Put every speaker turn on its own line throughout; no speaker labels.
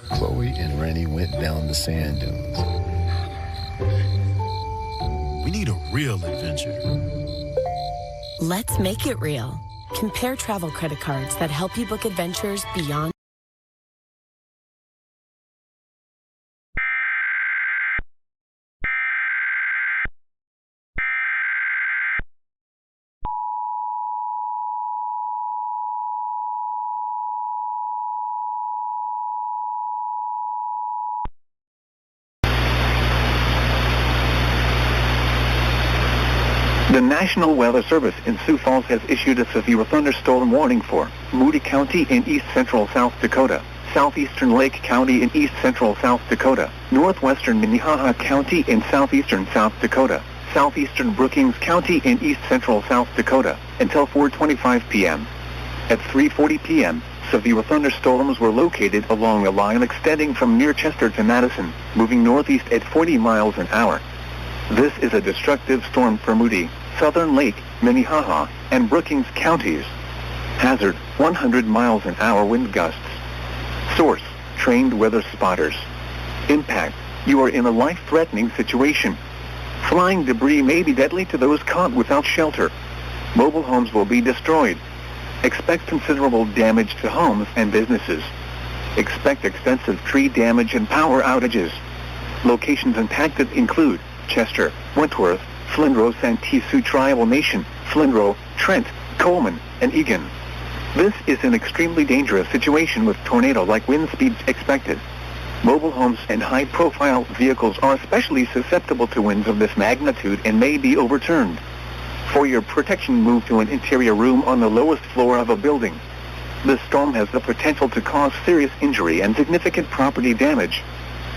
Chloe and Rennie went down the sand dunes.
We need a real adventure.
Let's make it real. Compare travel credit cards that help you book adventures beyond.
The National Weather Service in Sioux Falls has issued a severe thunderstorm warning for Moody County in east-central South Dakota, southeastern Lake County in east-central South Dakota, northwestern Minnehaha County in southeastern South Dakota, southeastern Brookings County in east-central South Dakota, until 4:25 p.m. At 3:40 p.m., severe thunderstorms were located along a line extending from near Chester to Madison, moving northeast at 40 miles an hour. This is a destructive storm for Moody, Southern Lake, Minnehaha, and Brookings counties. Hazard, 100 miles an hour wind gusts. Source, trained weather spotters. Impact, you are in a life-threatening situation. Flying debris may be deadly to those caught without shelter. Mobile homes will be destroyed. Expect considerable damage to homes and businesses. Expect extensive tree damage and power outages. Locations impacted include Chester, Wentworth, Flindrow, Santee Sioux Tribal Nation, Flindrow, Trent, Coleman, and Egan. This is an extremely dangerous situation with tornado-like wind speeds expected. Mobile homes and high-profile vehicles are especially susceptible to winds of this magnitude and may be overturned. For your protection, move to an interior room on the lowest floor of a building. This storm has the potential to cause serious injury and significant property damage.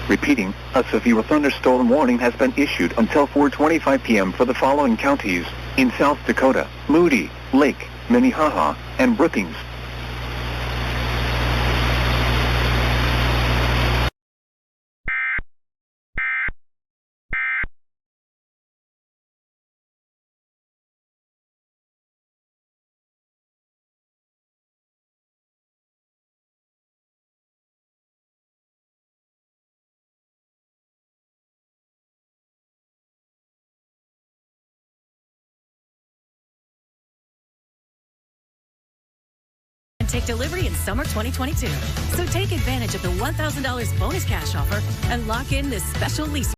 Repeating, a severe thunderstorm warning has been issued until 4:25 p.m. for the following counties in South Dakota: Moody, Lake, Minnehaha, and Brookings.
Take delivery in summer 2022. So take advantage of the $1,000 bonus cash offer and lock in this special lease.